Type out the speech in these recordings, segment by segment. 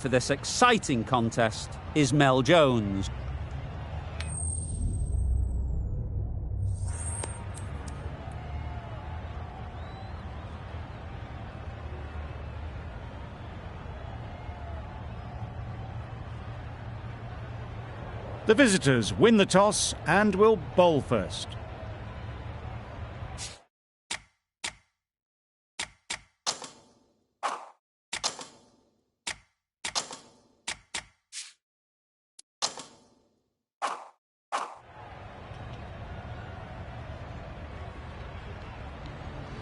For this exciting contest is Mel Jones. The visitors win the toss and will bowl first.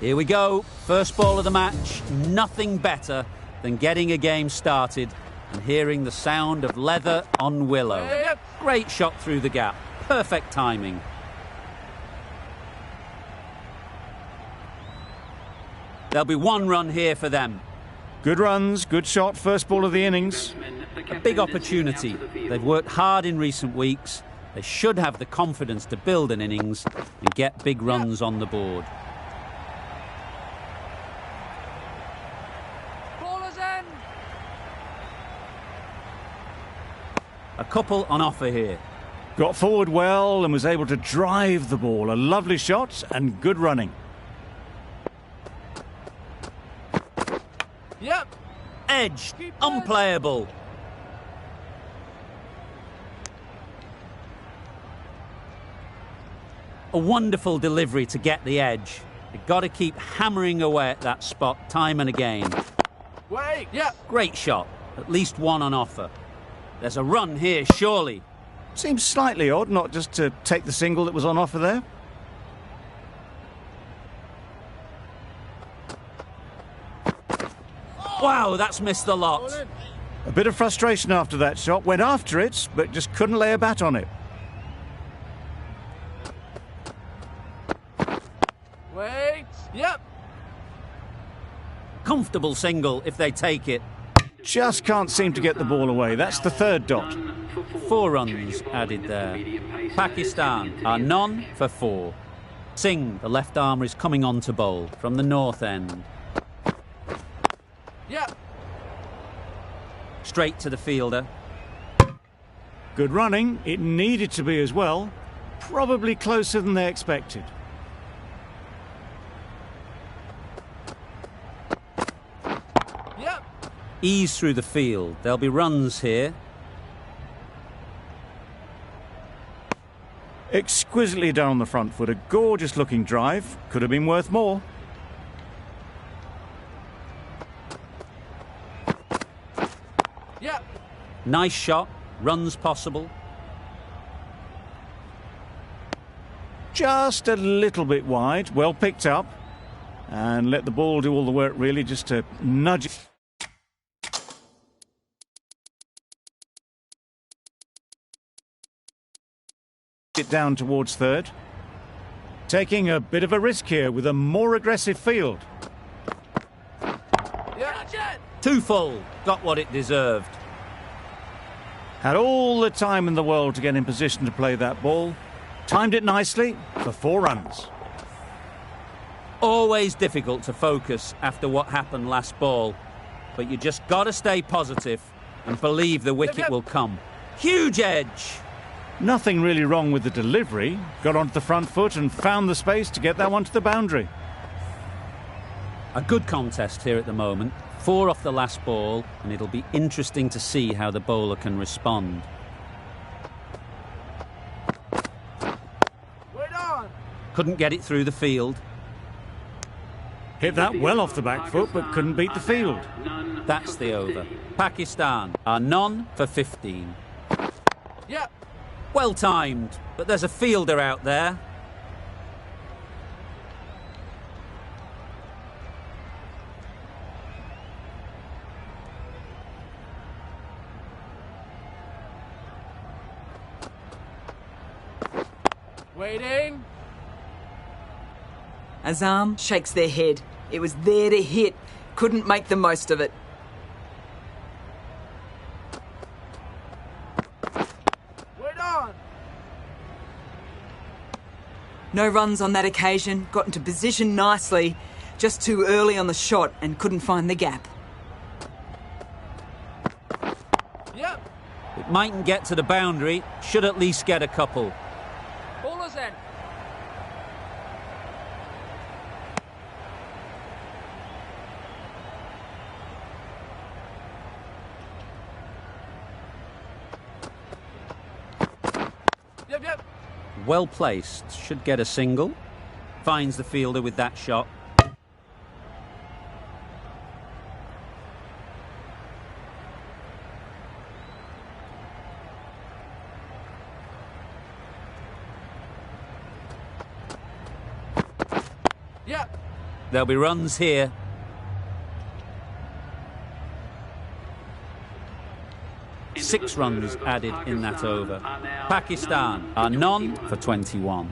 Here we go, first ball of the match. Nothing better than getting a game started and hearing the sound of leather on willow. Great shot through the gap, perfect timing. There'll be one run here for them. Good runs, good shot, first ball of the innings. A big opportunity. They've worked hard in recent weeks. They should have the confidence to build an innings and get big runs on the board. A couple on offer here. Got forward well and was able to drive the ball. A lovely shot and good running. Yep. Edge. Unplayable. A wonderful delivery to get the edge. You've got to keep hammering away at that spot time and again. Wait, yeah. Great shot. At least one on offer. There's a run here, surely. Seems slightly odd not just to take the single that was on offer there. Wow, that's missed the lot. A bit of frustration after that shot. Went after it, but just couldn't lay a bat on it. Wait, yep. Comfortable single if they take it. Just can't seem to get the ball away. That's the third dot. 4 runs added there. Pakistan are none for 4. Singh, the left armer, is coming on to bowl from the north end. Yeah. Straight to the fielder. Good running. It needed to be as well. Probably closer than they expected. Ease through the field. There'll be runs here. Exquisitely down the front foot. A gorgeous looking drive. Could have been worth more. Yeah. Nice shot. Runs possible. Just a little bit wide. Well picked up. And let the ball do all the work really, just to nudge it. It down towards third. Taking a bit of a risk here with a more aggressive field. Yeah. Too full. Got what it deserved. Had all the time in the world to get in position to play that ball. Timed it nicely for 4 runs. Always difficult to focus after what happened last ball. But you just got to stay positive and believe the wicket will come. Huge edge. Nothing really wrong with the delivery. Got onto the front foot and found the space to get that one to the boundary. A good contest here at the moment. 4 off the last ball, and it'll be interesting to see how the bowler can respond. Wait on. Couldn't get it through the field. Hit that well off the back foot, but couldn't beat the field. That's the over. Pakistan are none for 15. Yeah. Well timed, but there's a fielder out there. Waiting. Azam shakes their head. It was there to hit. Couldn't make the most of it. Wait on. No runs on that occasion. Got into position nicely. Just too early on the shot and couldn't find the gap. Yep. It mightn't get to the boundary, should at least get a couple. Bowler's in. Yep. Well placed, should get a single. Finds the fielder with that shot. Yep. There'll be runs here. Six runs added in that over. Pakistan are none for 21.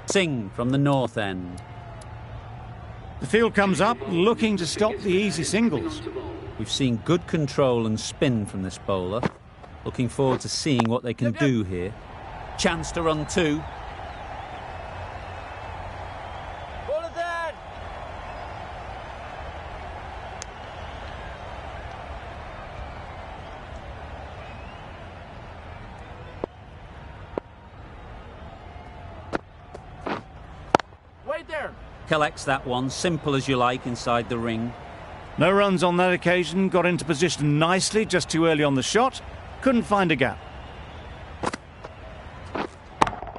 Singh from the north end. The field comes up, looking to stop the easy singles. We've seen good control and spin from this bowler. Looking forward to seeing what they can do here. Chance to run two. Bowler's in. Wait there. Collects that one, simple as you like, inside the ring. No runs on that occasion, got into position nicely, just too early on the shot. Couldn't find a gap.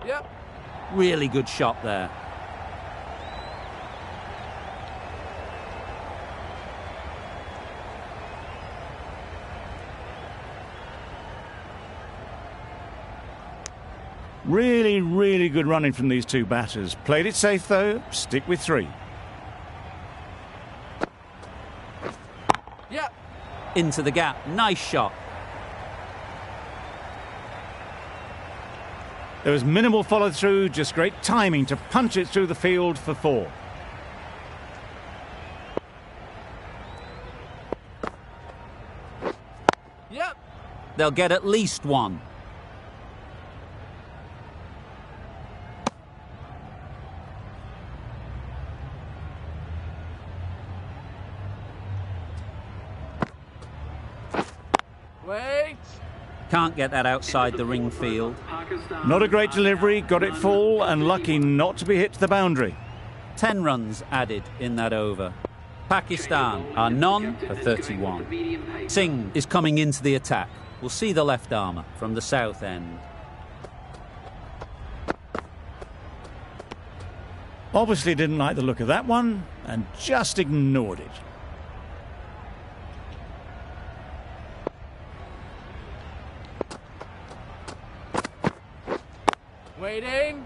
Yep. Really good shot there. Really, really good running from these two batters. Played it safe though, stick with three. Yep. Into the gap, nice shot. There was minimal follow through, just great timing to punch it through the field for four. Yep. They'll get at least one. Wait. Can't get that outside the ring field. Not a great delivery, got it full and lucky not to be hit to the boundary. 10 runs added in that over. Pakistan are none for 31. Singh is coming into the attack. We'll see the left armour from the south end. Obviously didn't like the look of that one and just ignored it. Waiting.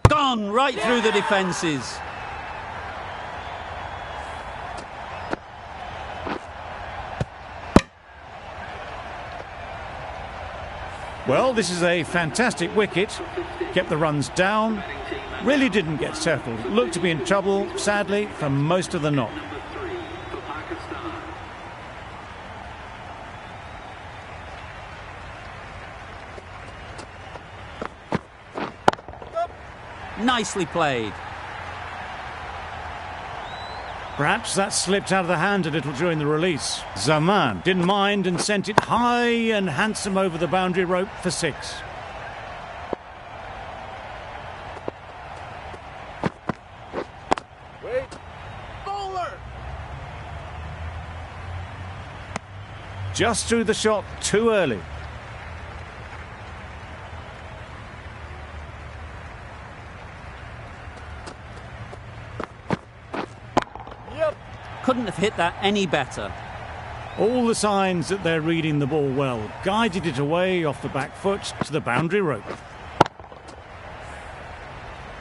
Gone right through the defences. Well, this is a fantastic wicket. Kept the runs down. Really didn't get settled. Looked to be in trouble, sadly, for most of the knock. Nicely played. Perhaps that slipped out of the hand a little during the release. Zaman didn't mind and sent it high and handsome over the boundary rope for six. Wait. Bowler. Just threw the shot too early. Yep. Couldn't have hit that any better. All the signs that they're reading the ball well. Guided it away off the back foot to the boundary rope.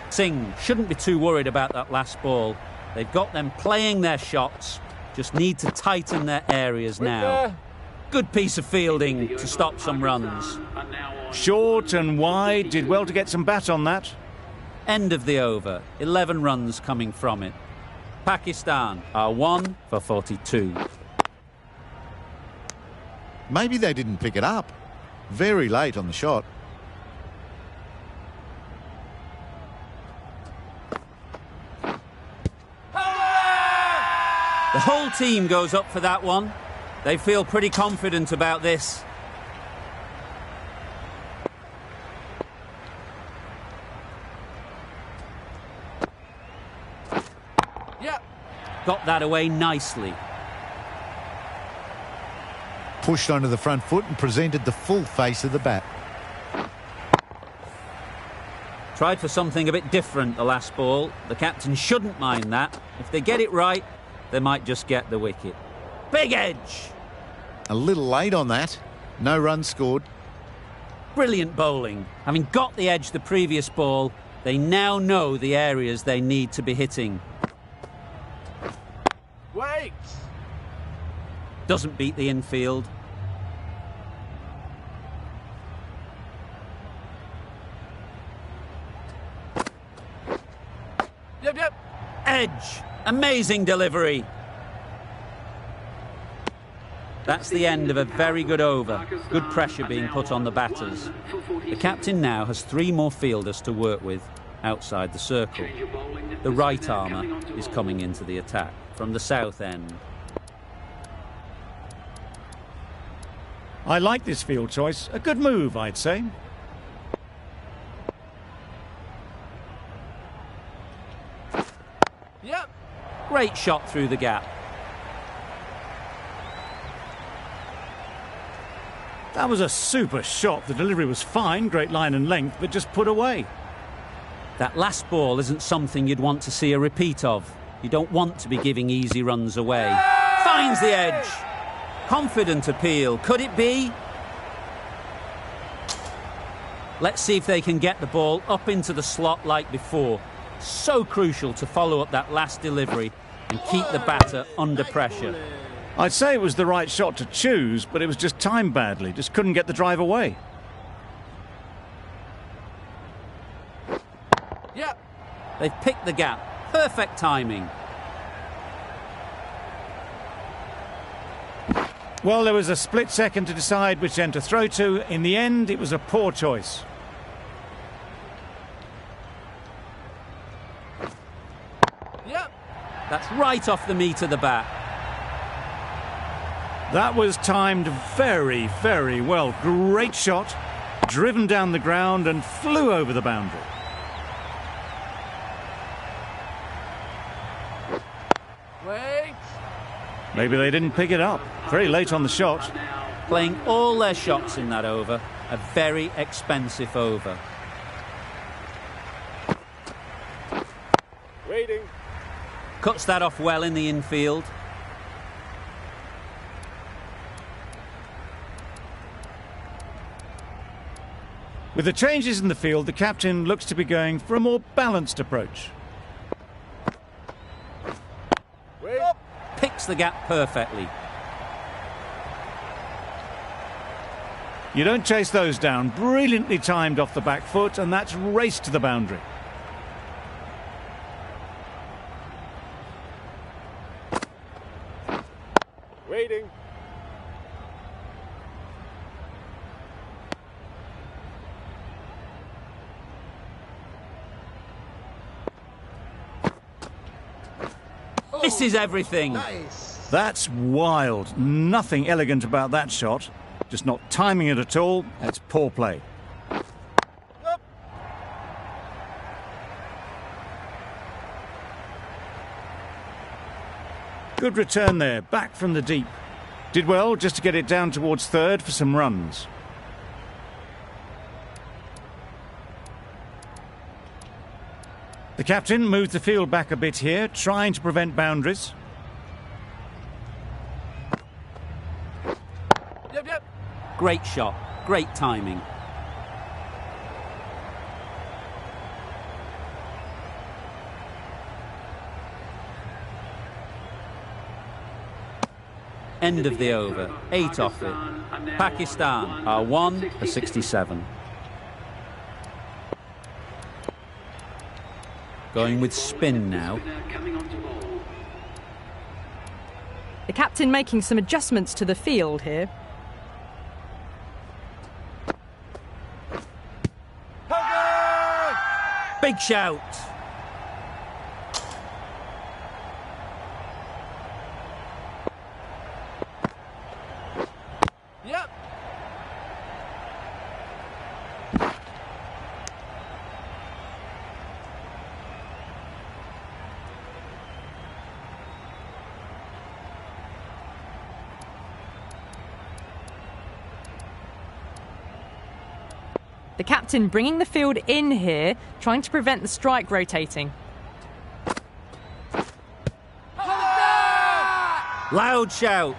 Singh shouldn't be too worried about that last ball. They've got them playing their shots. Just need to tighten their areas now. Good piece of fielding to stop some runs. Short and wide, did well to get some bat on that. End of the over. 11 runs coming from it. Pakistan are 1 for 42. Maybe they didn't pick it up. very late on the shot. The whole team goes up for that one. They feel pretty confident about this. Yep. Got that away nicely. Pushed onto the front foot and presented the full face of the bat. Tried for something a bit different the last ball. The captain shouldn't mind that. If they get it right, they might just get the wicket. Big edge! A little late on that. No runs scored. Brilliant bowling. Having got the edge the previous ball, they now know the areas they need to be hitting. Wait. Doesn't beat the infield. Yep. Edge! Amazing delivery. That's the end of a very good over. Good pressure being put on the batters. The captain now has 3 more fielders to work with outside the circle. The right armour is coming into the attack from the south end. I like this field choice. A good move, I'd say. Yep. Great shot through the gap. That was a super shot. The delivery was fine, great line and length, but just put away. That last ball isn't something you'd want to see a repeat of. You don't want to be giving easy runs away. Finds the edge. Confident appeal. Could it be? Let's see if they can get the ball up into the slot like before. So crucial to follow up that last delivery and keep the batter under pressure. I'd say it was the right shot to choose, but it was just timed badly. Just couldn't get the drive away. Yep. They've picked the gap. Perfect timing. Well, there was a split second to decide which end to throw to. In the end, it was a poor choice. Yep. That's right off the meat of the bat. That was timed very, very well. Great shot, driven down the ground and flew over the boundary. Wait. Maybe they didn't pick it up. Very late on the shot. Playing all their shots in that over. A very expensive over. Waiting. Cuts that off well in the infield. With the changes in the field, the captain looks to be going for a more balanced approach. Wait. Picks the gap perfectly. You don't chase those down. Brilliantly timed off the back foot, and that's raced to the boundary. Waiting. Misses everything. Nice. That's wild. Nothing elegant about that shot. Just not timing it at all. That's poor play. Yep. Good return there, back from the deep. Did well just to get it down towards third for some runs. The captain moved the field back a bit here, trying to prevent boundaries. Yep. Great shot. Great timing. End of the over. 8 off it. Pakistan are 1 for 67. Going with spin now. The captain making some adjustments to the field here. Big shout. Yep. The captain bringing the field in here, trying to prevent the strike rotating. Loud shout.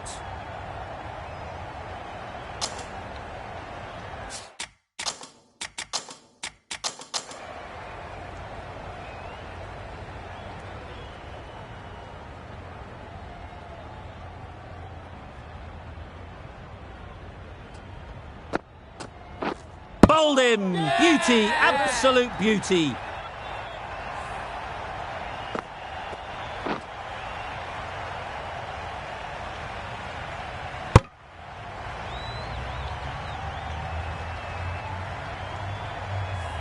Bowled him! Beauty, absolute beauty.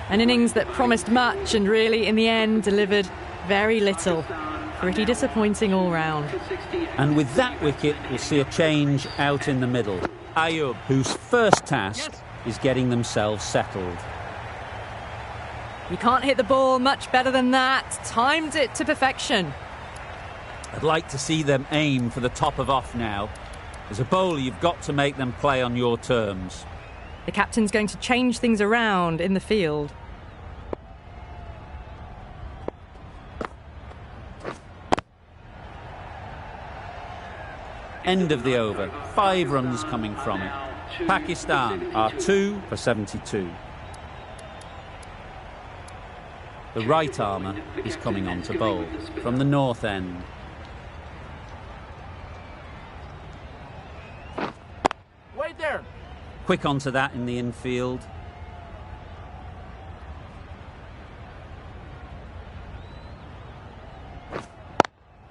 An innings that promised much and really, in the end, delivered very little. Pretty disappointing all round. And with that wicket, we'll see a change out in the middle. Ayub, whose first task is getting themselves settled. You can't hit the ball much better than that. Timed it to perfection. I'd like to see them aim for the top of off now. As a bowler, you've got to make them play on your terms. The captain's going to change things around in the field. End of the over. 5 runs coming from it. Pakistan are 2 for 72. The right armour is coming on to bowl from the north end. Wait there. Quick onto that in the infield.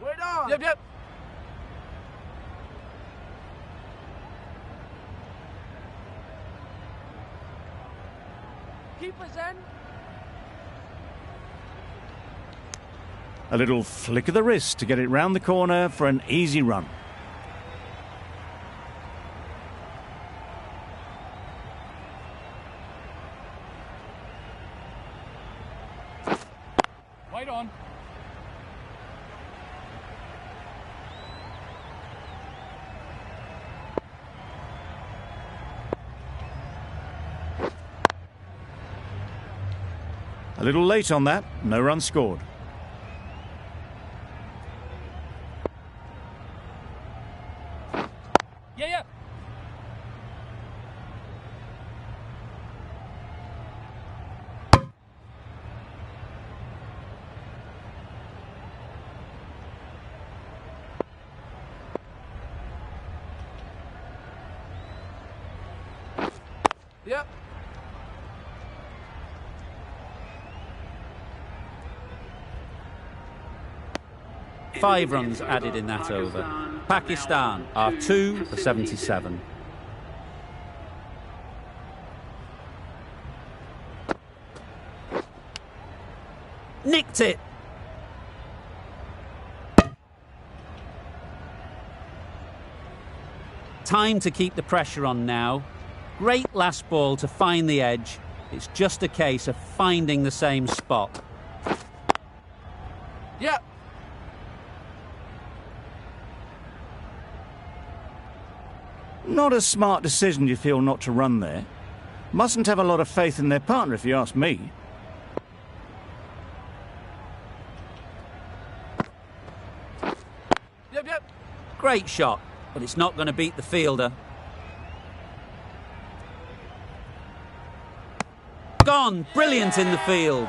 Wait on. Yep, yep. Keepers in. A little flick of the wrist to get it round the corner for an easy run. Wait on. A little late on that, no run scored. Yeah, yeah. Yep. Five runs added in that over. Pakistan are 2 for 77. Nicked it. Time to keep the pressure on now. Great last ball to find the edge. It's just a case of finding the same spot. Yeah. Not a smart decision, you feel, not to run there. Mustn't have a lot of faith in their partner, if you ask me. Yep, yep. Great shot, but it's not going to beat the fielder. Gone. Brilliant in the field.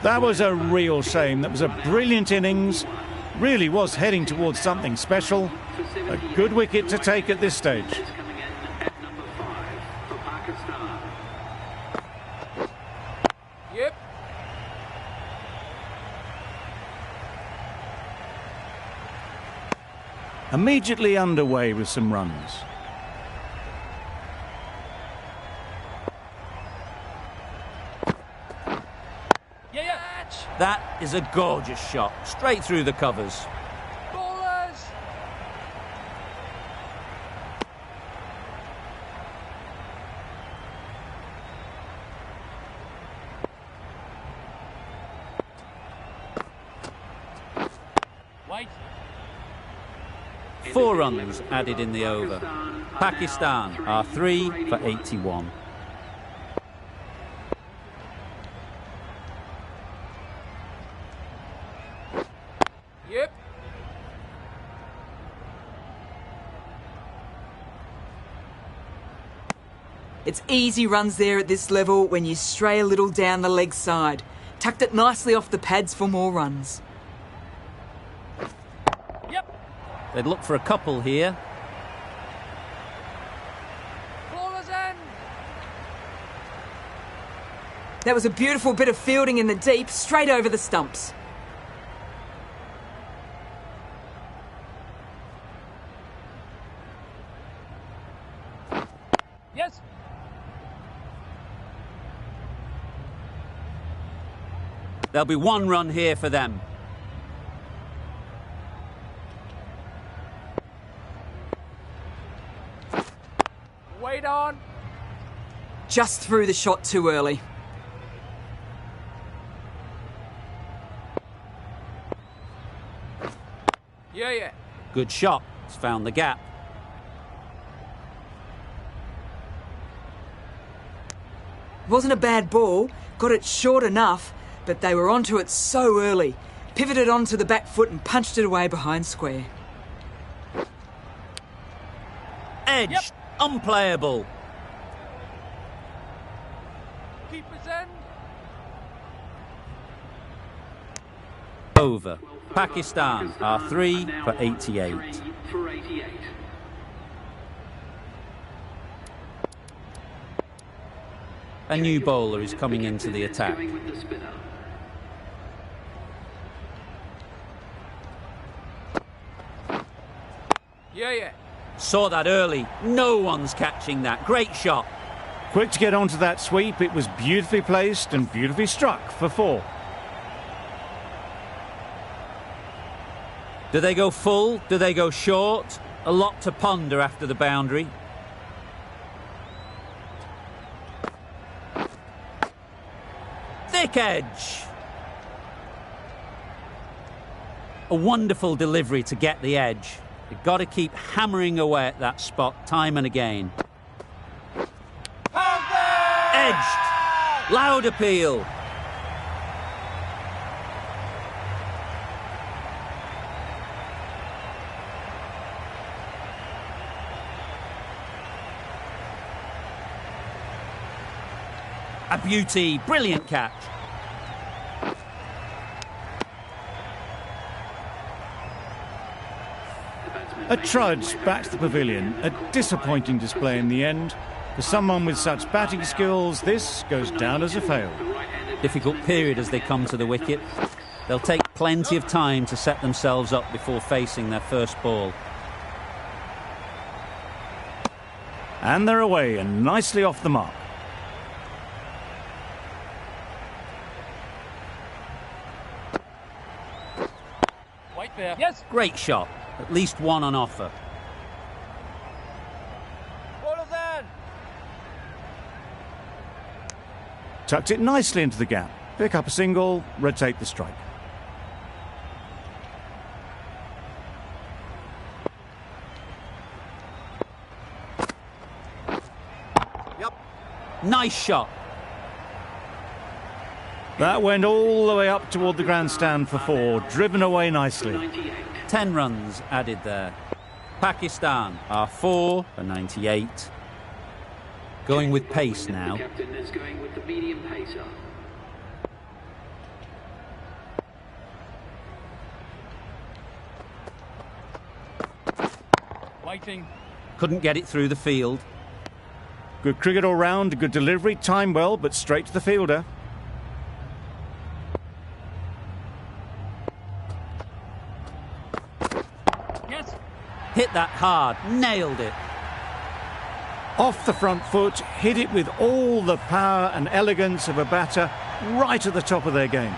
That was a real shame. That was a brilliant innings. Really was heading towards something special. A good wicket to take at this stage. Yep. Immediately underway with some runs. That is a gorgeous shot, straight through the covers. Ballers! Wait. 4 runs added in the over. Pakistan are 3 for 81. Yep. It's easy runs there at this level when you stray a little down the leg side. Tucked it nicely off the pads for more runs. Yep. They'd look for a couple here. Ballers in. That was a beautiful bit of fielding in the deep, straight over the stumps. Yes. There'll be 1 run here for them. Wait on. Just threw the shot too early. Yeah. Good shot. It's found the gap. Wasn't a bad ball, got it short enough, but they were onto it so early. Pivoted onto the back foot and punched it away behind square. Edged. Yep. Unplayable. Keepers in. Over. Pakistan are 3 for 88. A new bowler is coming into the attack. Yeah. Saw that early. No one's catching that. Great shot. Quick to get onto that sweep. It was beautifully placed and beautifully struck for 4. Do they go full? Do they go short? A lot to ponder after the boundary. Thick edge. A wonderful delivery to get the edge. You've got to keep hammering away at that spot time and again. Edged. Loud appeal. A beauty. Brilliant catch. A trudge back to the pavilion. A disappointing display in the end. For someone with such batting skills, this goes down as a fail. Difficult period as they come to the wicket. They'll take plenty of time to set themselves up before facing their first ball. And they're away and nicely off the mark. Wait there. Yes. Great shot. At least 1 on offer. Ballers in. Tucked it nicely into the gap. Pick up a single, rotate the strike. Yep. Nice shot. That went all the way up toward the grandstand for 4, driven away nicely. 10 runs added there. Pakistan are 4 for 98. Going with pace now. Captain is going with the medium pacer. Waiting. Couldn't get it through the field. Good cricket all round, good delivery, timed well, but straight to the fielder. Yes. Hit that hard, nailed it. Off the front foot, hit it with all the power and elegance of a batter, right at the top of their game.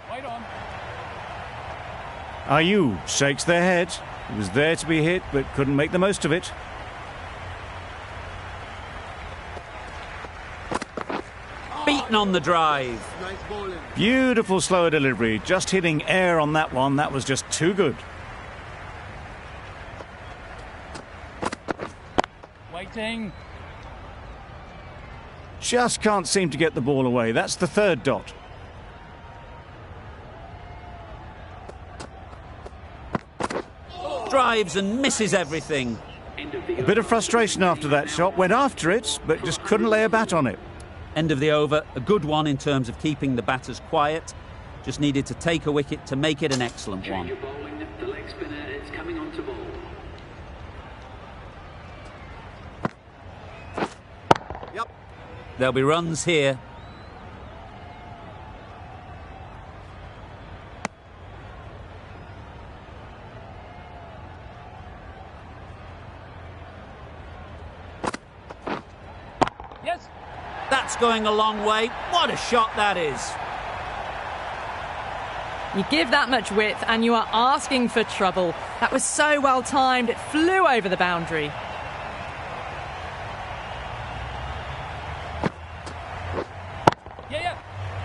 Right on. Ayu shakes their head. It was there to be hit, but couldn't make the most of it. Beaten on the drive. Beautiful slower delivery, just hitting air on that one. That was just too good. Waiting. Just can't seem to get the ball away. That's the third dot. Drives and misses everything. A bit of frustration after that shot. Went after it, but just couldn't lay a bat on it. End of the over, a good one in terms of keeping the batters quiet. Just needed to take a wicket to make it an excellent one. Change of bowling. The leg spinner is coming on to bowl. There'll be runs here. Yes. That's going a long way. What a shot that is. You give that much width and you are asking for trouble. That was so well timed, it flew over the boundary. Yeah.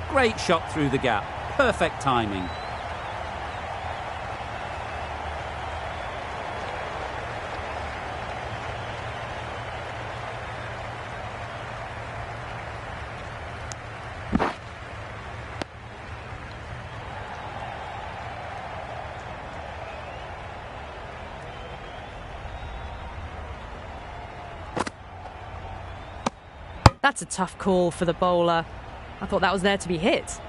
Great shot through the gap. Perfect timing. That's a tough call for the bowler. I thought that was there to be hit.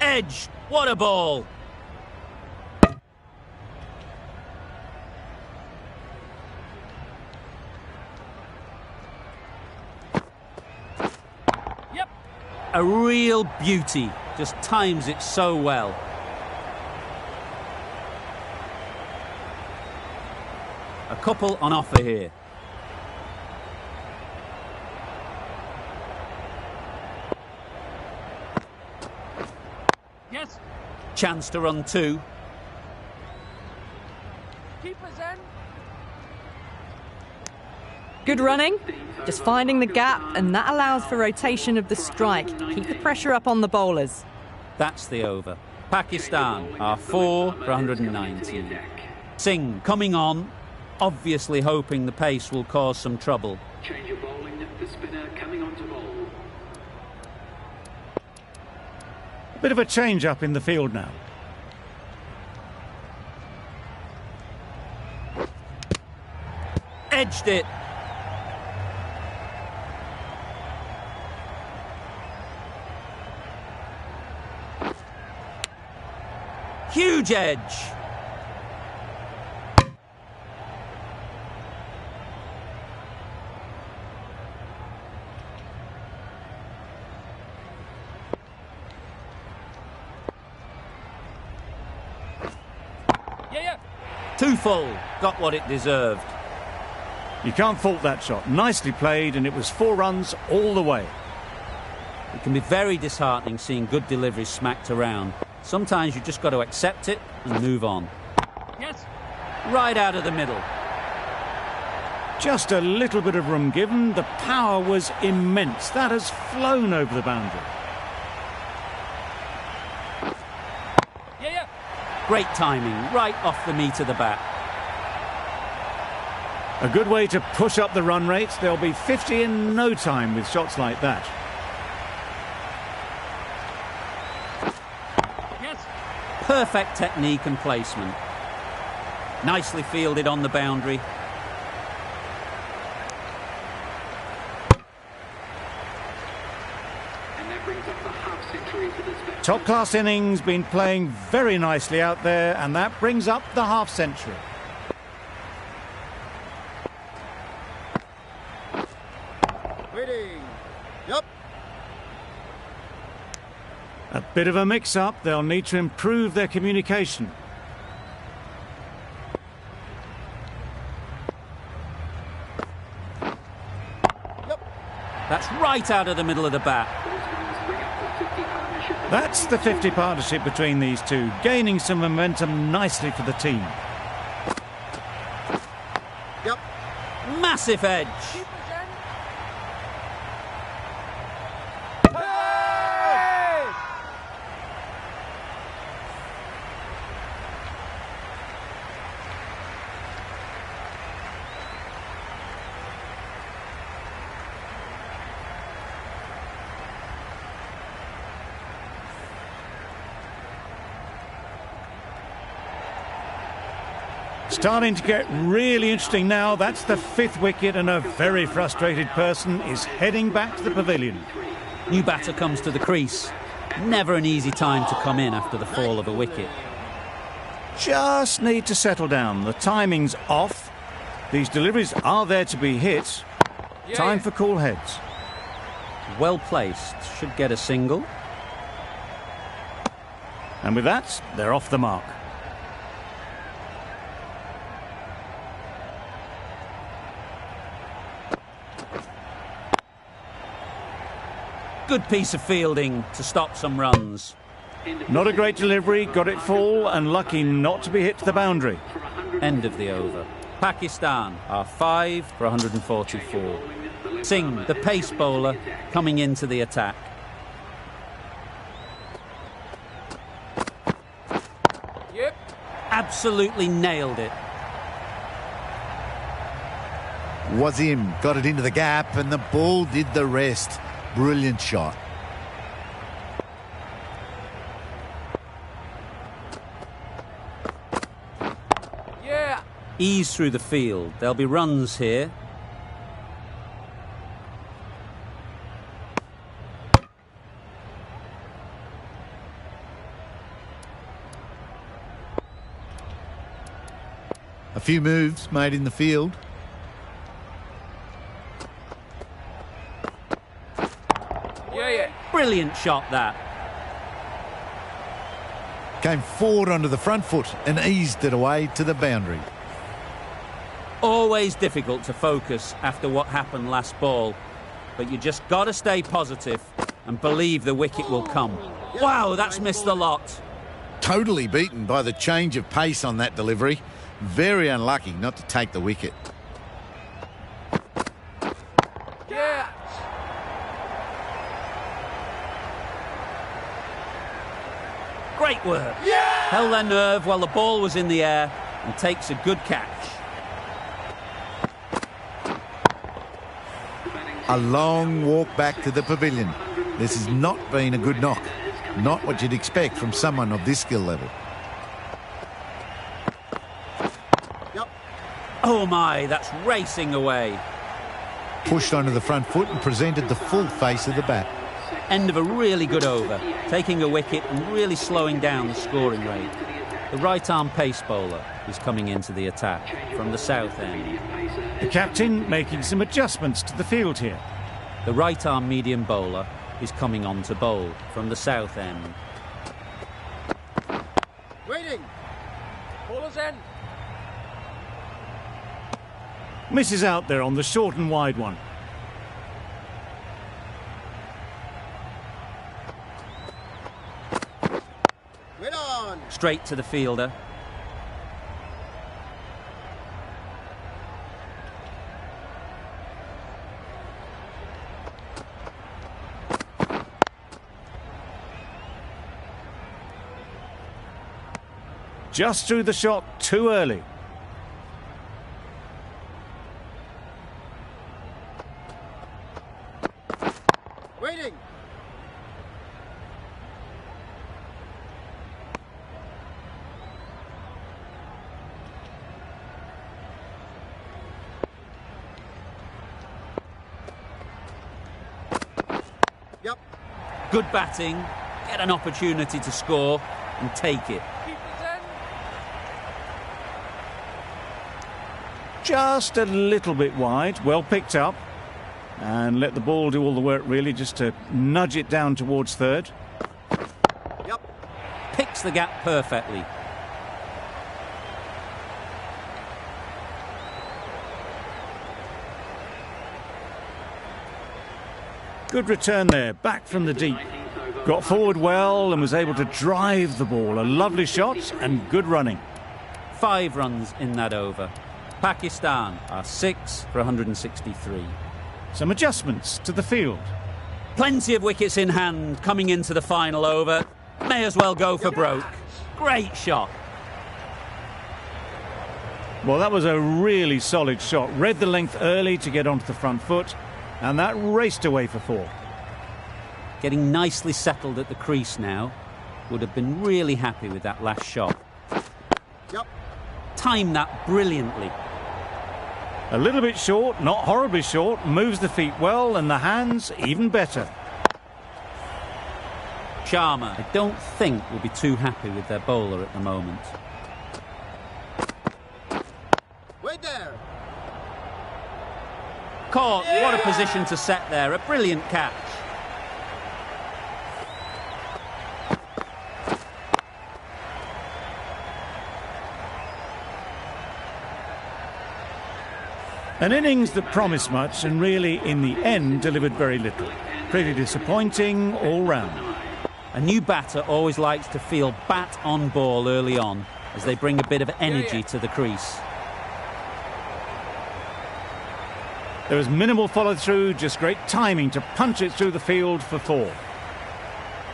Edge. What a ball. Yep. A real beauty. Just times it so well. A couple on offer here. Yes. Chance to run two. Keeper's end. Good running, just finding the gap, and that allows for rotation of the strike. Keep the pressure up on the bowlers. That's the over. Pakistan are 4 for 119. Singh coming on, obviously hoping the pace will cause some trouble. Change of bowling. The spinner coming on to bowl. A bit of a change up in the field now. Edged it. Huge edge. Yeah. Too full. Got what it deserved. You can't fault that shot. Nicely played, and it was 4 runs all the way. It can be very disheartening seeing good deliveries smacked around. Sometimes you just got to accept it and move on. Yes. Right out of the middle. Just a little bit of room given. The power was immense. That has flown over the boundary. Yeah. Great timing, right off the meat of the bat. A good way to push up the run rate. They'll be 50 in no time with shots like that. Yes. Perfect technique and placement. Nicely fielded on the boundary. And that brings up the half century for this batsman. Top class innings, been playing very nicely out there, and that brings up the half century. Bit of a mix-up. They'll need to improve their communication. That's right out of the middle of the bat. That's the 50 partnership between these two, gaining some momentum nicely for the team. Massive edge. Starting to get really interesting now. That's the 5th wicket, and a very frustrated person is heading back to the pavilion. New batter comes to the crease. Never an easy time to come in after the fall of a wicket. Just need to settle down. The timing's off. These deliveries are there to be hit. Time for cool heads. Well placed. Should get a single. And with that, they're off the mark. Good piece of fielding to stop some runs. Not a great delivery, got it full, and lucky not to be hit to the boundary. End of the over. Pakistan are 5 for 144. Singh, the pace bowler, coming into the attack. Yep. Absolutely nailed it. Wasim got it into the gap and the ball did the rest. Brilliant shot. Yeah. Ease through the field. There'll be runs here. A few moves made in the field. Brilliant shot, that. Came forward onto the front foot and eased it away to the boundary. Always difficult to focus after what happened last ball, but you just got to stay positive and believe the wicket will come. Wow, that's missed the lot. Totally beaten by the change of pace on that delivery. Very unlucky not to take the wicket. Yeah. Great work. Held their nerve while the ball was in the air and takes a good catch. A long walk back to the pavilion. This has not been a good knock. Not what you'd expect from someone of this skill level. Oh my, that's racing away. Pushed onto the front foot and presented the full face of the bat. End of a really good over, taking a wicket and really slowing down the scoring rate. The right-arm pace bowler is coming into the attack from the south end. The captain making some adjustments to the field here. The right-arm medium bowler is coming on to bowl from the south end. Waiting. Bowler's end. Misses out there on the short and wide one. Straight to the fielder. Just threw the shot too early. Waiting. Good batting, get an opportunity to score and take it. Just a little bit wide, well picked up. And let the ball do all the work really, just to nudge it down towards third. the gap perfectly. Good return there, back from the deep. Got forward well and was able to drive the ball. A lovely shot and good running. 5 runs in that over. Pakistan are 6 for 163. Some adjustments to the field. Plenty of wickets in hand coming into the final over. May as well go for broke. Great shot. Well, that was a really solid shot. Read the length early to get onto the front foot, and that raced away for 4. Getting nicely settled at the crease now. Would have been really happy with that last shot. Yep. Timed that brilliantly. A little bit short, not horribly short, moves the feet well and the hands even better. Sharma, I don't think, will be too happy with their bowler at the moment. Wait there. Caught, what a position to set there, a brilliant catch. An innings that promised much and really, in the end, delivered very little. Pretty disappointing all round. A new batter always likes to feel bat on ball early on as they bring a bit of energy to the crease. There was minimal follow-through, just great timing to punch it through the field for 4.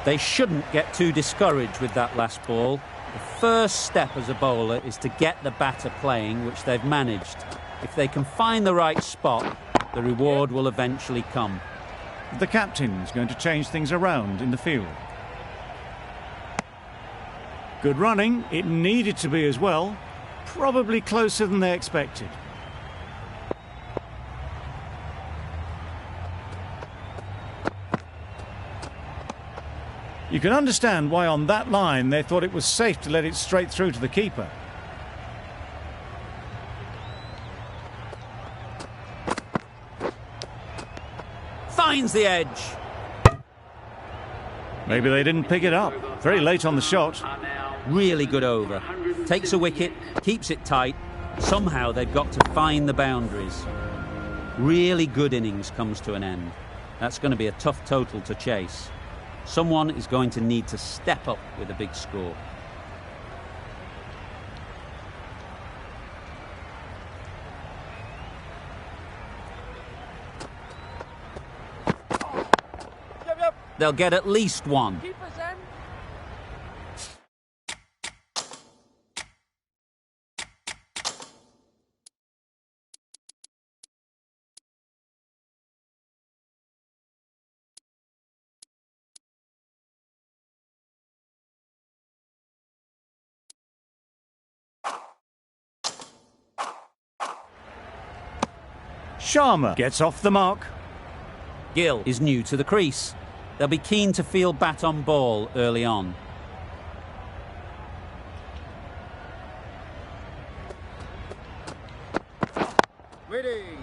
They shouldn't get too discouraged with that last ball. The first step as a bowler is to get the batter playing, which they've managed. If they can find the right spot, the reward will eventually come. The captain's going to change things around in the field. Good running, it needed to be as well. Probably closer than they expected. You can understand why on that line they thought it was safe to let it straight through to the keeper. Finds the edge. Maybe they didn't pick it up. Very late on the shot. Really good over. Takes a wicket, keeps it tight. Somehow they've got to find the boundaries. Really good innings comes to an end. That's going to be a tough total to chase. Someone is going to need to step up with a big score. They'll get at least 1. Sharma gets off the mark. Gill is new to the crease. They'll be keen to feel bat on ball early on. Waiting.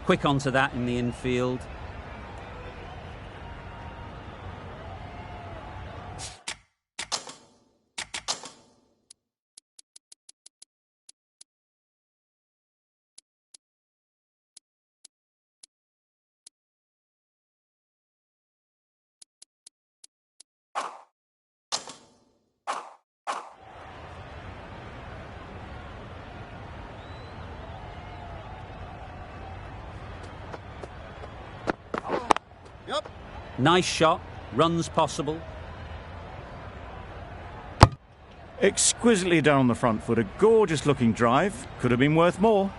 Quick onto that in the infield. Yep. Nice shot, runs possible. Exquisitely down the front foot, a gorgeous looking drive. Could have been worth more.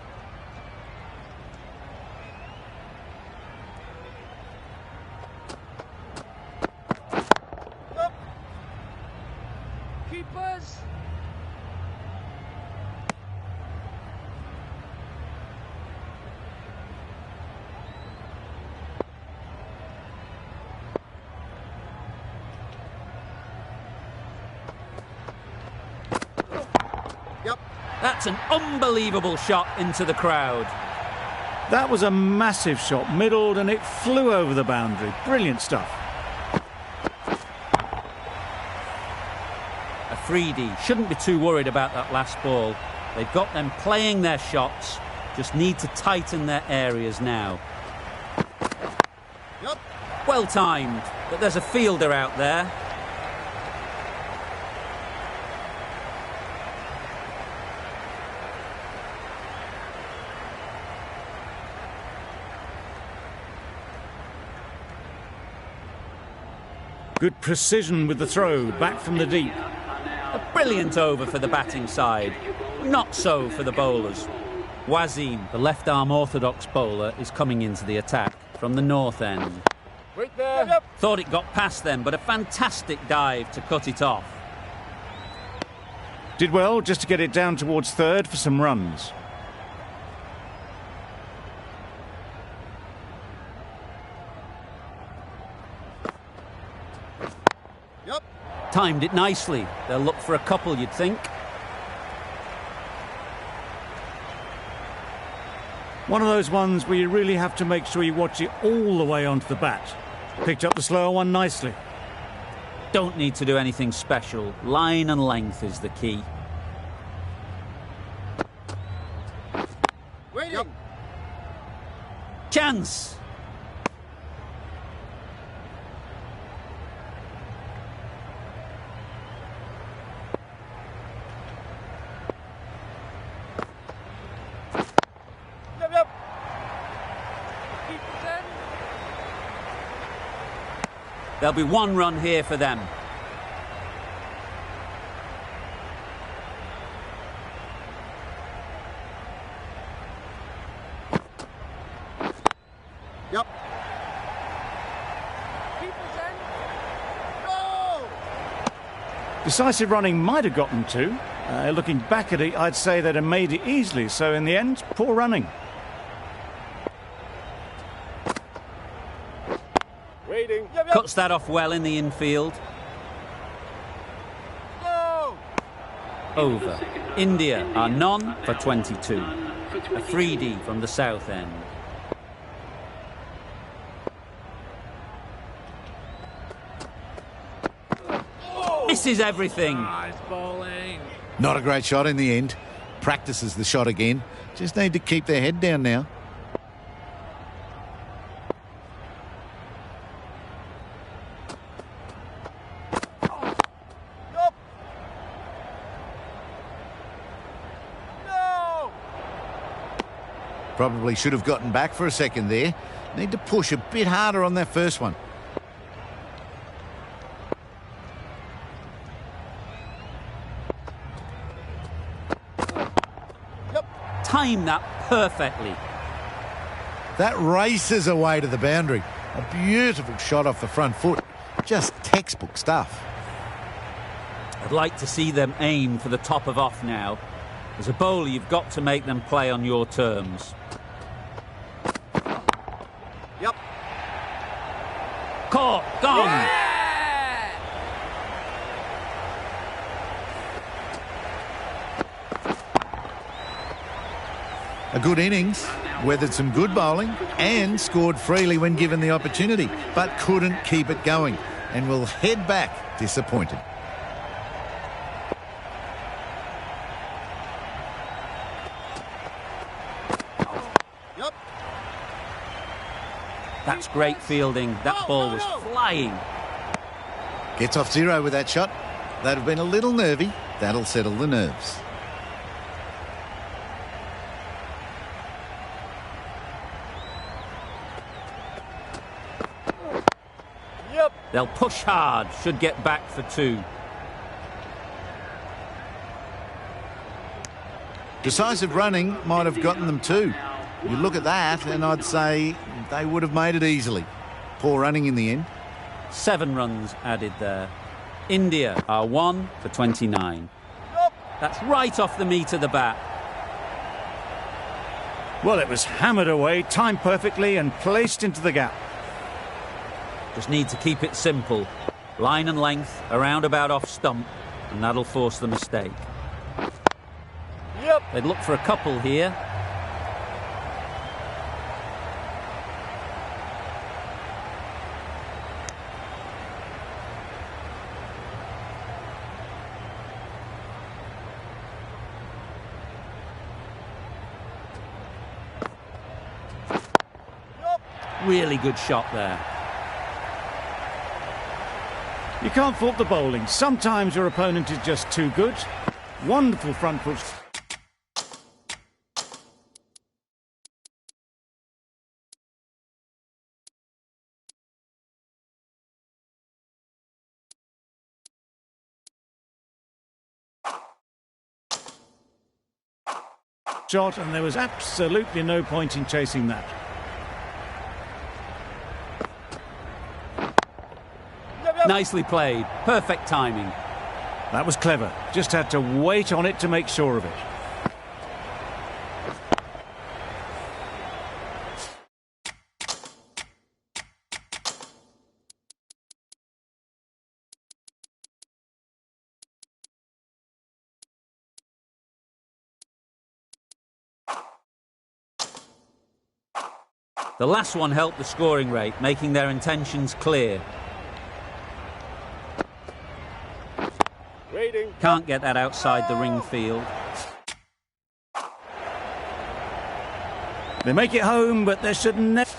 Yep. Keepers. Yep. That's an unbelievable shot into the crowd. That was a massive shot, middled, and it flew over the boundary. Brilliant stuff. A Afridi shouldn't be too worried about that last ball. They've got them playing their shots, just need to tighten their areas now. Yep. Well timed, but there's a fielder out there. Good precision with the throw, back from the deep. A brilliant over for the batting side. Not so for the bowlers. Wazim, the left-arm orthodox bowler, is coming into the attack from the north end. Wait there. Yep. Thought it got past them, but a fantastic dive to cut it off. Did well just to get it down towards third for some runs. Yep. Timed it nicely. They'll look for a couple, you'd think. One of those ones where you really have to make sure you watch it all the way onto the bat. Picked up the slower one nicely. Don't need to do anything special. Line and length is the key. Waiting. Yep. Chance! Yep. There'll be one run here for them. Yep. Go! Decisive running might have gotten two. Looking back at it, I'd say they'd have made it easily. So in the end, poor running. Waiting. Yep. Cuts that off well in the infield. Go! Over. India are none for 22. Afridi from the south end. Misses everything. Nice bowling. Not a great shot in the end. Practices the shot again. Just need to keep their head down now. Yep. No! Probably should have gotten back for a second there. Need to push a bit harder on that first one. Time that perfectly. That races away to the boundary. A beautiful shot off the front foot. Just textbook stuff. I'd like to see them aim for the top of off now. As a bowler, you've got to make them play on your terms. Yep. Caught, gone. Yeah! A good innings, weathered some good bowling and scored freely when given the opportunity, but couldn't keep it going and will head back disappointed. Yep. That's great fielding. That ball was flying. Gets off zero with that shot. They'd have been a little nervy. That'll settle the nerves. Yep. They'll push hard, should get back for two. Decisive running might have gotten them two. You look at that and I'd say they would have made it easily. Poor running in the end. 7 runs added there. India are 1 for 29. Yep. That's right off the meat of the bat. Well, it was hammered away, timed perfectly and placed into the gap. Just need to keep it simple. Line and length, around about off stump, and that'll force the mistake. Yep. They'd look for a couple here. Really good shot there. You can't fault the bowling. Sometimes your opponent is just too good. Wonderful front foot. Shot, and there was absolutely no point in chasing that. Nicely played. Perfect timing. That was clever. Just had to wait on it to make sure of it. The last one helped the scoring rate, making their intentions clear. Waiting. Can't get that outside the ring field. They make it home, but there should never...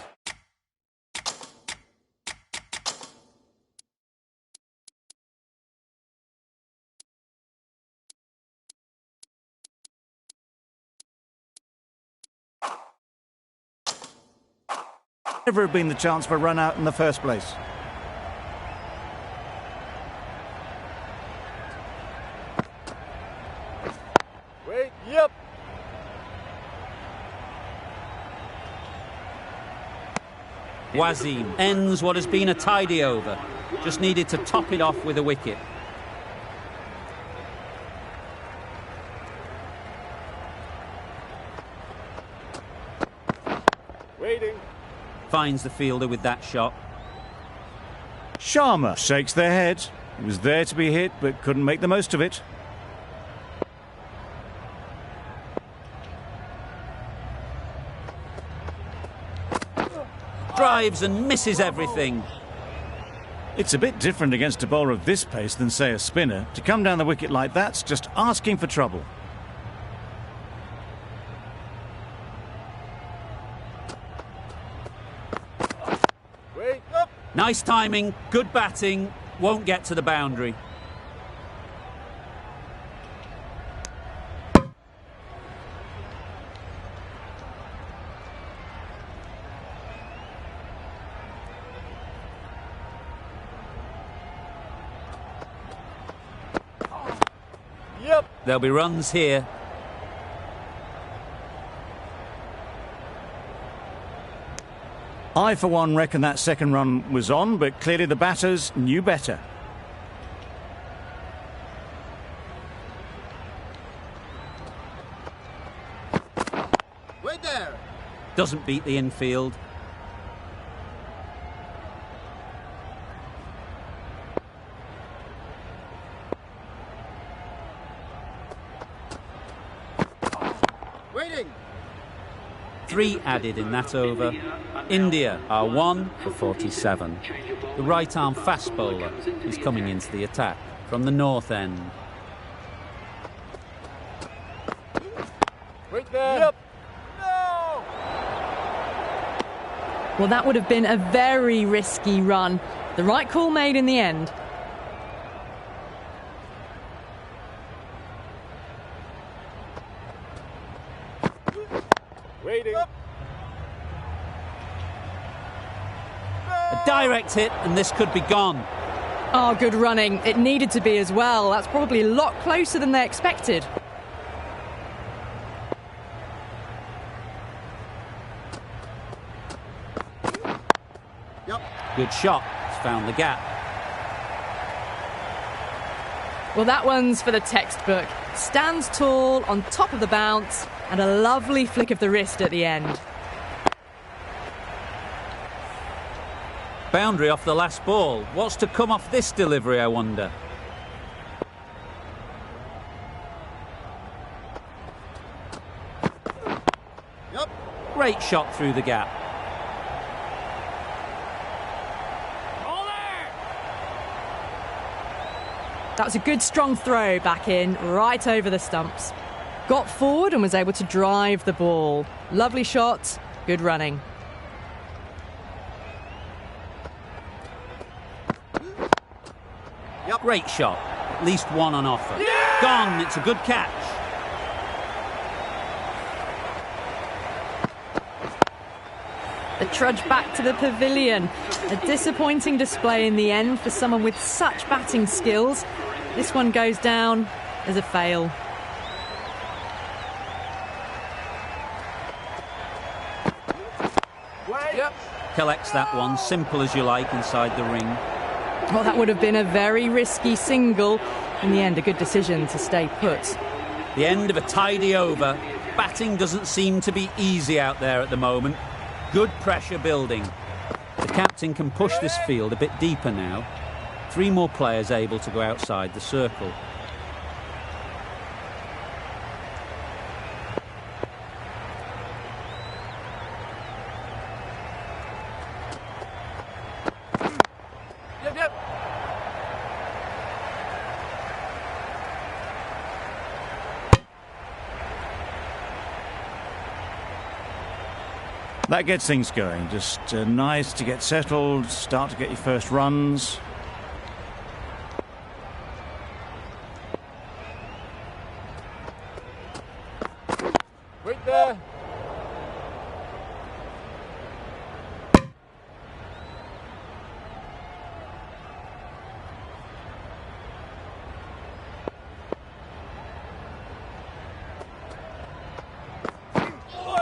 never have been the chance for a run out in the first place. Wait. Yep. Wasim ends what has been a tidy over. Just needed to top it off with a wicket. Waiting. Finds the fielder with that shot. Sharma shakes their head. He was there to be hit, but couldn't make the most of it. Drives and misses everything. It's a bit different against a bowler of this pace than, say, a spinner. To come down the wicket like that's just asking for trouble. Wait. Up. Nice timing, good batting, won't get to the boundary. Yep. There'll be runs here. I, for one, reckon that second run was on, but clearly the batters knew better. Wait there. Doesn't beat the infield. Waiting. 3 added in that over. India are 1 for 47. The right-arm fast bowler is coming into the attack from the north end. Wait there. Yep. No. Well, that would have been a very risky run. The right call made in the end. Waiting. A direct hit and this could be gone. Oh, good running. It needed to be as well. That's probably a lot closer than they expected. Yep. Good shot. It's found the gap. Well, that one's for the textbook. Stands tall on top of the bounce and a lovely flick of the wrist at the end. Boundary off the last ball. What's to come off this delivery, I wonder? Yep. Great shot through the gap. That was a good strong throw back in, right over the stumps. Got forward and was able to drive the ball. Lovely shot, good running. Great shot. At least one on offer. Yeah! Gone. It's a good catch. The trudge back to the pavilion. A disappointing display in the end for someone with such batting skills. This one goes down as a fail. Yep. Collects that one, simple as you like, inside the ring. Well, that would have been a very risky single. In the end, a good decision to stay put. The end of a tidy over. Batting doesn't seem to be easy out there at the moment. Good pressure building. The captain can push this field a bit deeper now. 3 more players able to go outside the circle. That gets things going. Just nice to get settled, start to get your first runs. Right there.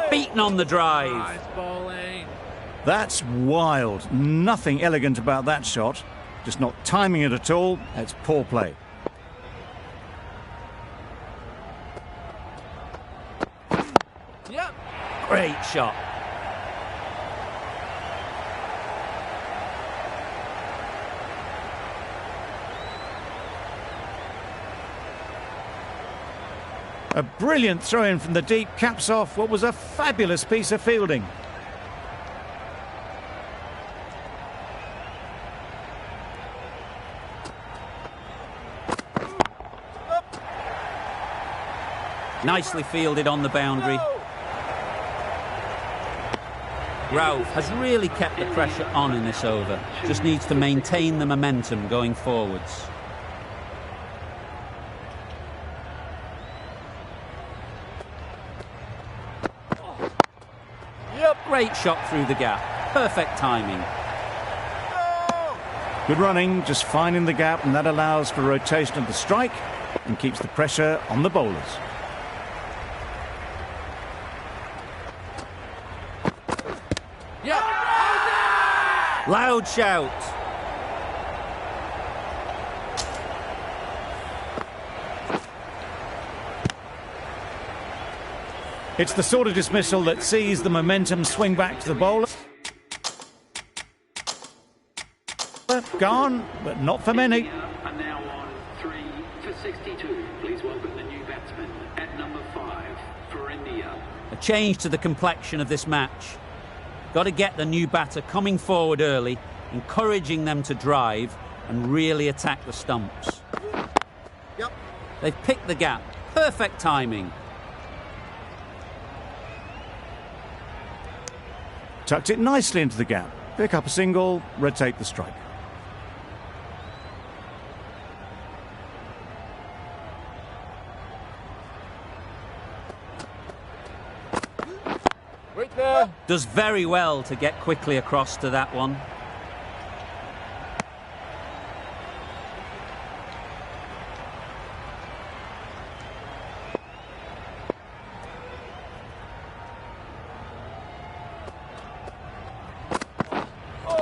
Beaten on the drive. Nice bowling. That's wild. Nothing elegant about that shot. Just not timing it at all. It's poor play. Yep. Great shot. A brilliant throw-in from the deep caps off what was a fabulous piece of fielding. Nicely fielded on the boundary. Ralph has really kept the pressure on in this over. Just needs to maintain the momentum going forwards. Great shot through the gap. Perfect timing. Good running, just finding the gap, and that allows for rotation of the strike and keeps the pressure on the bowlers. Yep. Loud shout. It's the sort of dismissal that sees the momentum swing back to the bowler. Gone, but not for many. And now on 3 for 62. Please welcome the new batsman at number 5 for India. A change to the complexion of this match. Got to get the new batter coming forward early, encouraging them to drive and really attack the stumps. Yep. They've picked the gap. Perfect timing. Tucked it nicely into the gap. Pick up a single, rotate the strike. Right there. Does very well to get quickly across to that one.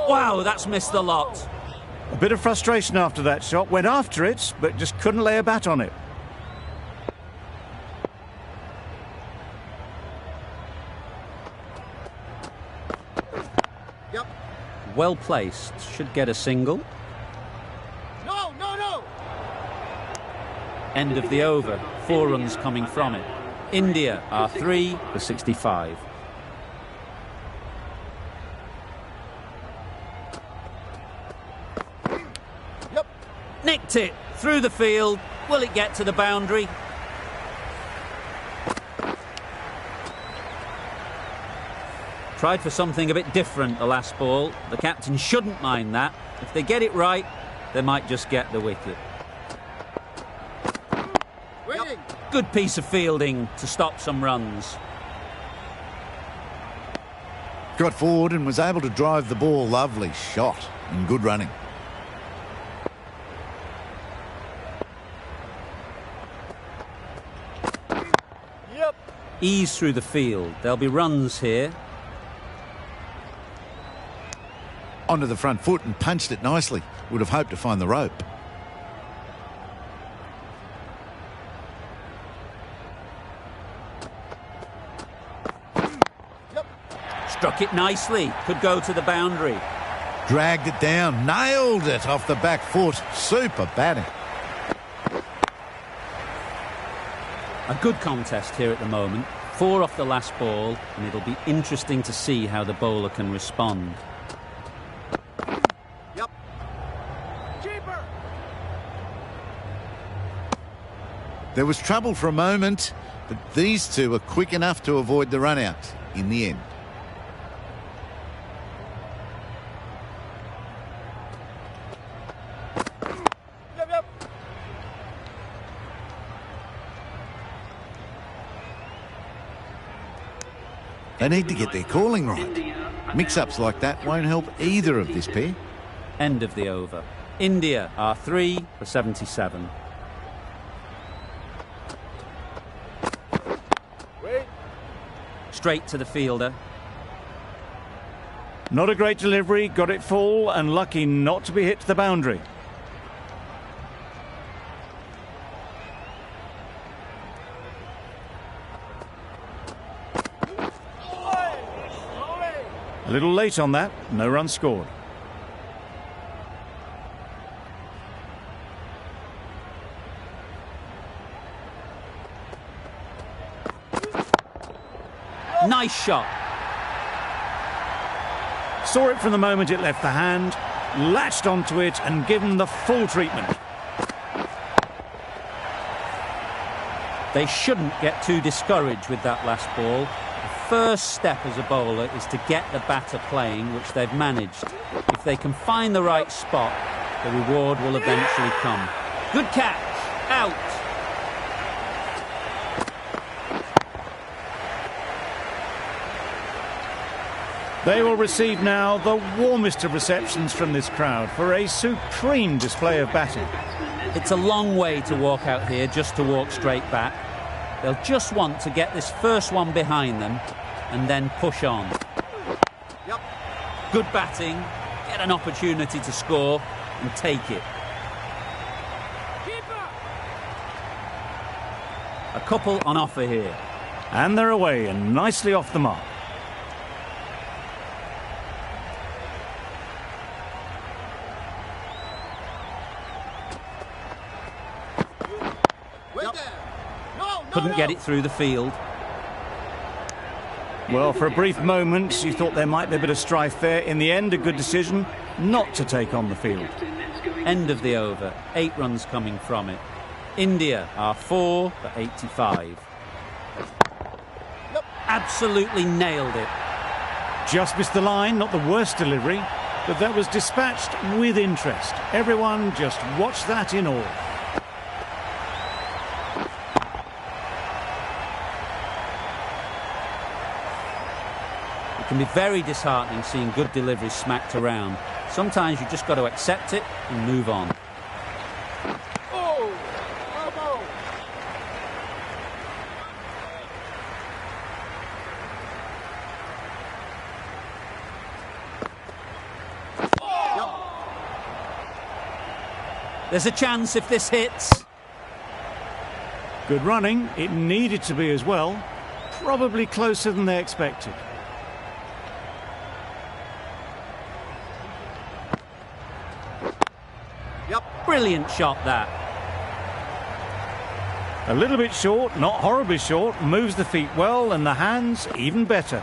Wow, that's missed the lot. A bit of frustration after that shot. Went after it, but just couldn't lay a bat on it. Yep. Well placed. Should get a single. No, no, no. End of the over. 4 runs coming from it. India are 3 for 65. Nicked it through the field. Will it get to the boundary? Tried for something a bit different the last ball. The captain shouldn't mind that. If they get it right, they might just get the wicket. Good piece of fielding to stop some runs. Got forward and was able to drive the ball. Lovely shot and good running. Yep. Ease through the field. There'll be runs here. Onto the front foot and punched it nicely. Would have hoped to find the rope. Struck it nicely. Could go to the boundary. Dragged it down. Nailed it off the back foot. Super batting. A good contest here at the moment. 4 off the last ball, and it'll be interesting to see how the bowler can respond. Yep. Keeper. There was trouble for a moment, but these two were quick enough to avoid the run out in the end. Yep, yep. They need to get their calling right. Mix-ups like that won't help either of this pair. End of the over. India are 3 for 77. Wait. Straight to the fielder. Not a great delivery, got it full and lucky not to be hit to the boundary. A little late on that, no run scored. Nice shot. Saw it from the moment it left the hand, latched onto it and given the full treatment. They shouldn't get too discouraged with that last ball. The first step as a bowler is to get the batter playing, which they've managed. If they can find the right spot, the reward will eventually come. Good catch. Out. They will receive now the warmest of receptions from this crowd for a supreme display of batting. It's a long way to walk out here just to walk straight back. They'll just want to get this first one behind them and then push on. Yep. Good batting, get an opportunity to score and take it. Keeper. A couple on offer here. And they're away and nicely off the mark. Wait there. No, no, Couldn't no. get it through the field. Well, for a brief moment, you thought there might be a bit of strife there. In the end, a good decision not to take on the field. End of the over. 8 runs coming from it. India are 4 for 85. Yep. Absolutely nailed it. Just missed the line, not the worst delivery, but that was dispatched with interest. Everyone just watched that in awe. It can be very disheartening seeing good deliveries smacked around. Sometimes you just got to accept it and move on. Oh, bravo. There's a chance if this hits. Good running, it needed to be as well. Probably closer than they expected. Yep. Brilliant shot that. A little bit short, not horribly short, moves the feet well and the hands even better.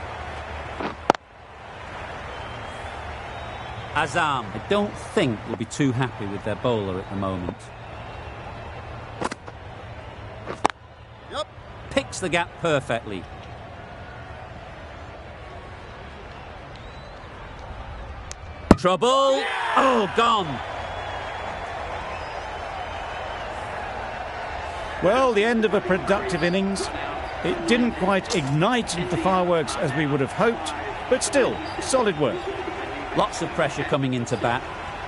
Azam, I don't think will be too happy with their bowler at the moment. Yep. Picks the gap perfectly. Trouble. Oh, gone. Well, the end of a productive innings. It didn't quite ignite the fireworks as we would have hoped, but still, solid work. Lots of pressure coming into bat.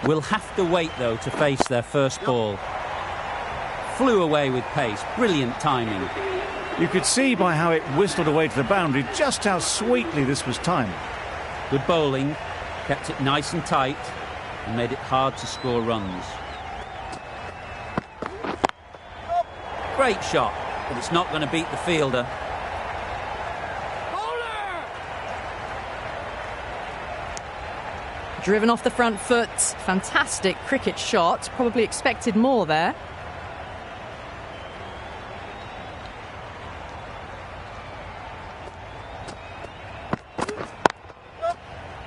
We'll have to wait, though, to face their first ball. Flew away with pace. Brilliant timing. You could see by how it whistled away to the boundary just how sweetly this was timed. Good bowling. Kept it nice and tight and made it hard to score runs. Great shot, but it's not going to beat the fielder. Driven off the front foot. Fantastic cricket shot. Probably expected more there.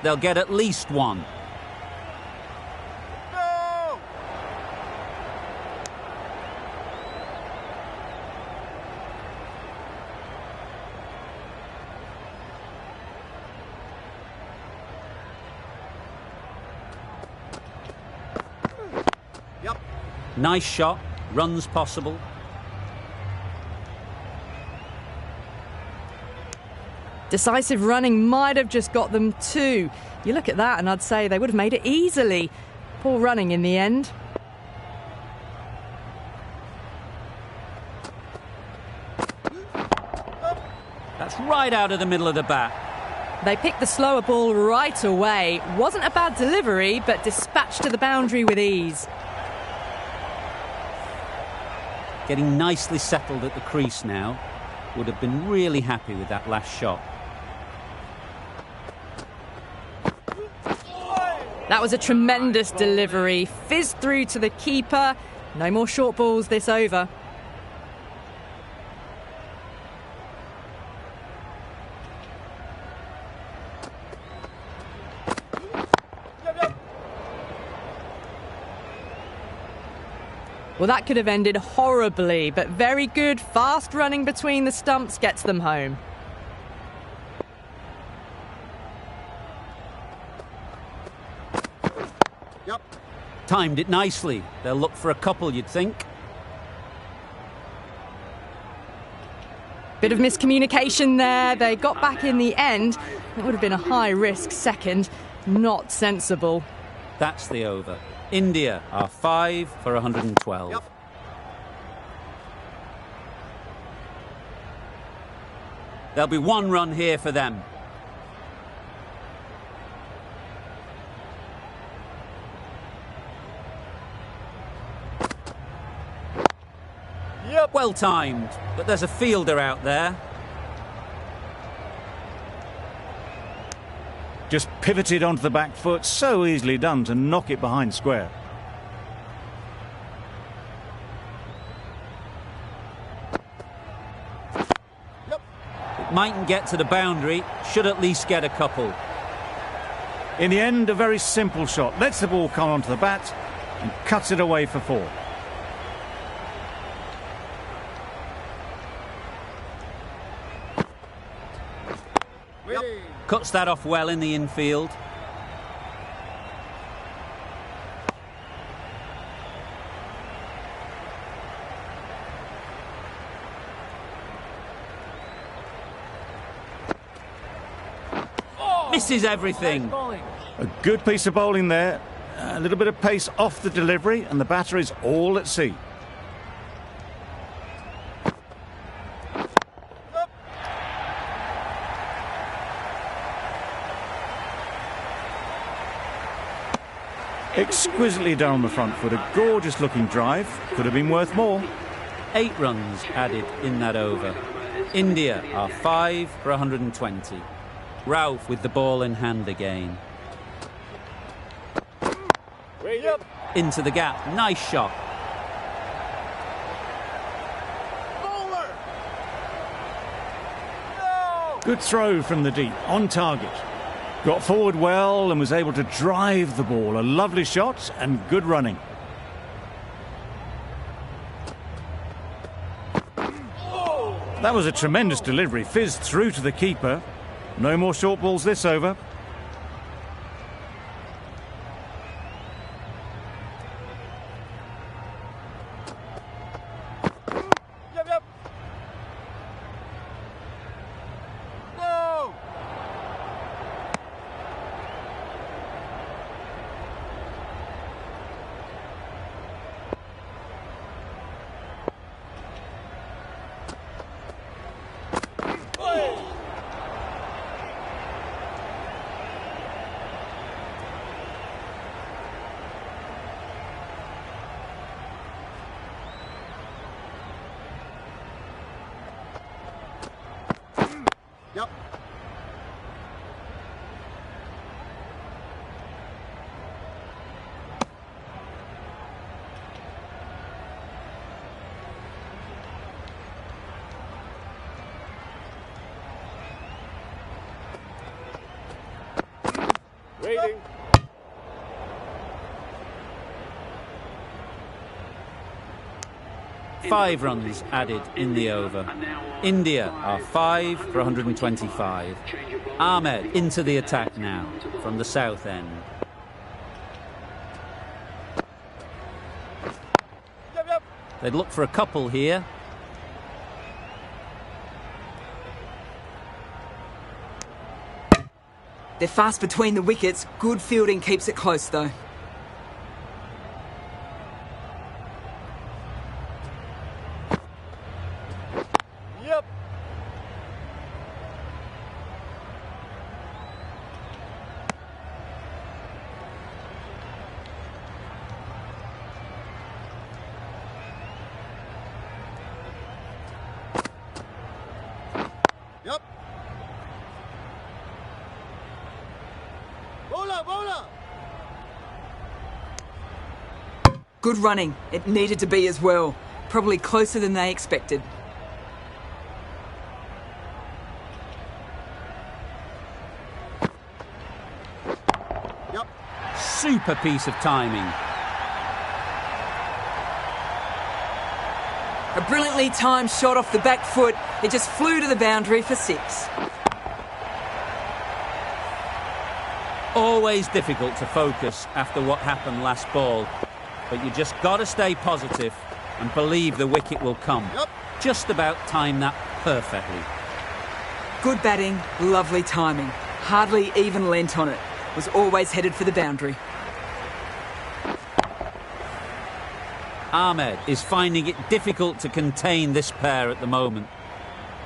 They'll get at least one. No! Yep. Nice shot. Runs possible. Decisive running might have just got them two. You look at that and I'd say they would have made it easily. Poor running in the end. That's right out of the middle of the bat. They picked the slower ball right away. Wasn't a bad delivery, but dispatched to the boundary with ease. Getting nicely settled at the crease now. Would have been really happy with that last shot. That was a tremendous delivery. Fizzed through to the keeper. No more short balls this over. Well, that could have ended horribly, but very good. Fast running between the stumps gets them home. Yep. Timed it nicely. They'll look for a couple, you'd think. Bit of miscommunication there. They got back in the end. It would have been a high-risk second. Not sensible. That's the over. India are 5 for 112. Yep. There'll be one run here for them. Yep. Well timed, but there's a fielder out there. Just pivoted onto the back foot, so easily done to knock it behind square. Yep. It mightn't get to the boundary, should at least get a couple. In the end, a very simple shot. Lets the ball come onto the bat and cuts it away for 4. Yep. Cuts that off well in the infield. Misses everything. A good piece of bowling there. A little bit of pace off the delivery, and the batter is all at sea. Exquisitely done on the front foot. A gorgeous looking drive. Could have been worth more. 8 runs added in that over. India are 5 for 120. Ralph with the ball in hand again. Yep. Into the gap. Nice shot. Bowler. No. Good throw from the deep, on target. Got forward well and was able to drive the ball. A lovely shot and good running. That was a tremendous delivery. Fizzed through to the keeper. No more short balls this over. Waiting. Five runs added in the over. India are 5 for 125. Ahmed into the attack now from the south end. Yep. They'd look for a couple here. They're fast between the wickets. Good fielding keeps it close, though. Yep. Yep. Bowler. Good running. It needed to be as well. Probably closer than they expected. Yep. Super piece of timing. A brilliantly timed shot off the back foot. It just flew to the boundary for 6. Always difficult to focus after what happened last ball, but you just got to stay positive and believe the wicket will come. Yep. Just about time that perfectly. Good batting, lovely timing. Hardly even lent on it. Was always headed for the boundary. Ahmed is finding it difficult to contain this pair at the moment.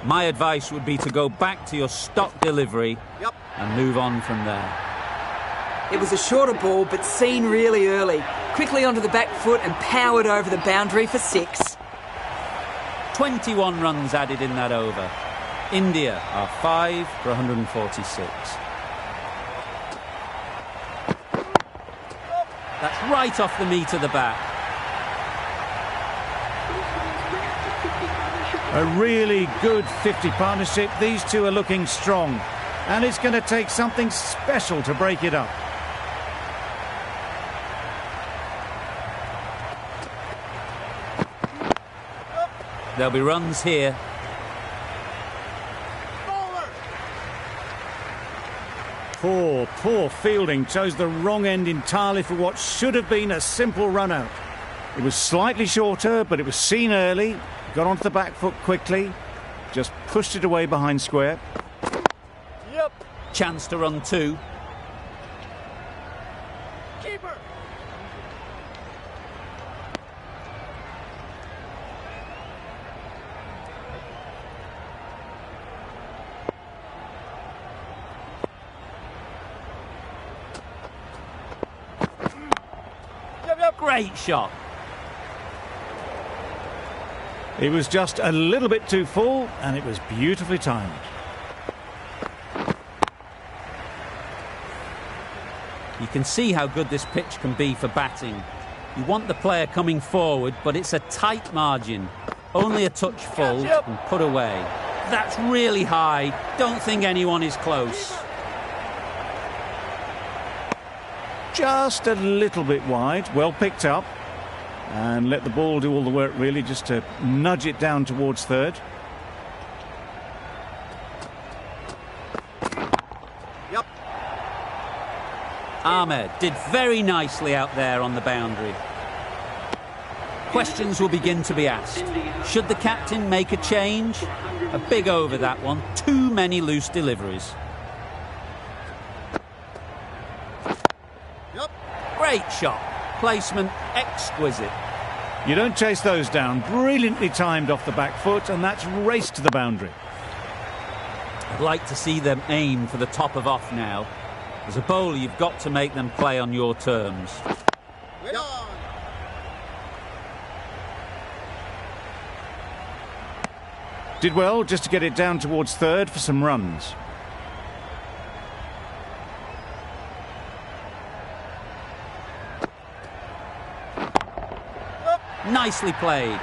My advice would be to go back to your stock delivery Yep. and move on from there. It was a shorter ball, but seen really early. Quickly onto the back foot and powered over the boundary for 6. 21 runs added in that over. India are 5 for 146. That's right off the meat of the bat. A really good 50 partnership. These two are looking strong, and it's going to take something special to break it up. There'll be runs here. Bowler. Poor fielding. Chose the wrong end entirely for what should have been a simple run out. It was slightly shorter, but it was seen early. Got onto the back foot quickly. Just pushed it away behind square. Yep. Chance to run 2. Keeper. Yep. Great shot. It was just a little bit too full, and it was beautifully timed. You can see how good this pitch can be for batting. You want the player coming forward, but it's a tight margin. Only a touch full and put away. That's really high. Don't think anyone is close. Just a little bit wide. Well picked up. And let the ball do all the work, really, just to nudge it down towards third. Yep. Ahmed did very nicely out there on the boundary. Questions will begin to be asked. Should the captain make a change? A big over, that one. Too many loose deliveries. Yep. Great shot. Placement exquisite. You don't chase those down. Brilliantly timed off the back foot, and that's raced to the boundary. I'd like to see them aim for the top of off now. As a bowler, you've got to make them play on your terms. Wait on. Did well just to get it down towards third for some runs. Nicely played.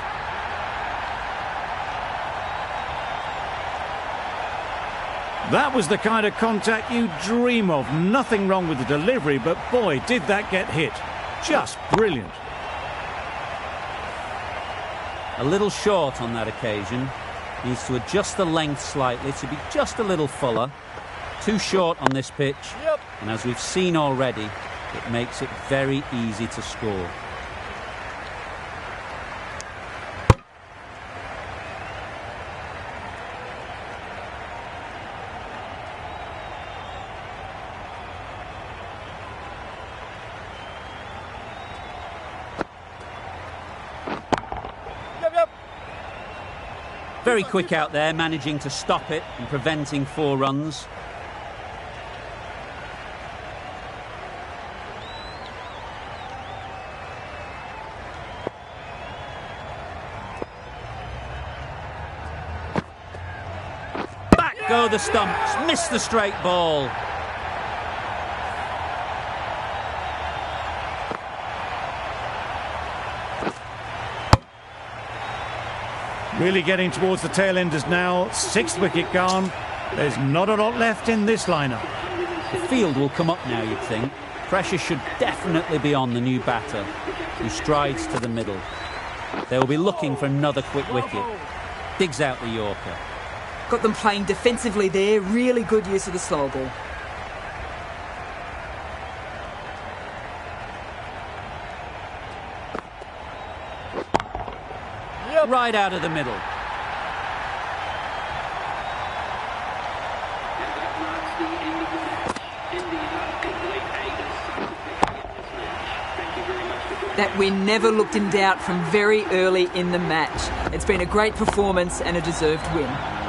That was the kind of contact you dream of. Nothing wrong with the delivery, but boy, did that get hit. Just brilliant. A little short on that occasion. Needs to adjust the length slightly to be just a little fuller. Too short on this pitch. And as we've seen already, it makes it very easy to score. Very quick out there, managing to stop it and preventing 4 runs. Back go the stumps, missed the straight ball. Really getting towards the tail enders now. 6th wicket gone. There's not a lot left in this lineup. The field will come up now, you'd think. Pressure should definitely be on the new batter, who strides to the middle. They will be looking for another quick wicket. Digs out the Yorker. Got them playing defensively there. Really good use of the slow ball. Right out of the middle. That win never looked in doubt from very early in the match. It's been a great performance and a deserved win.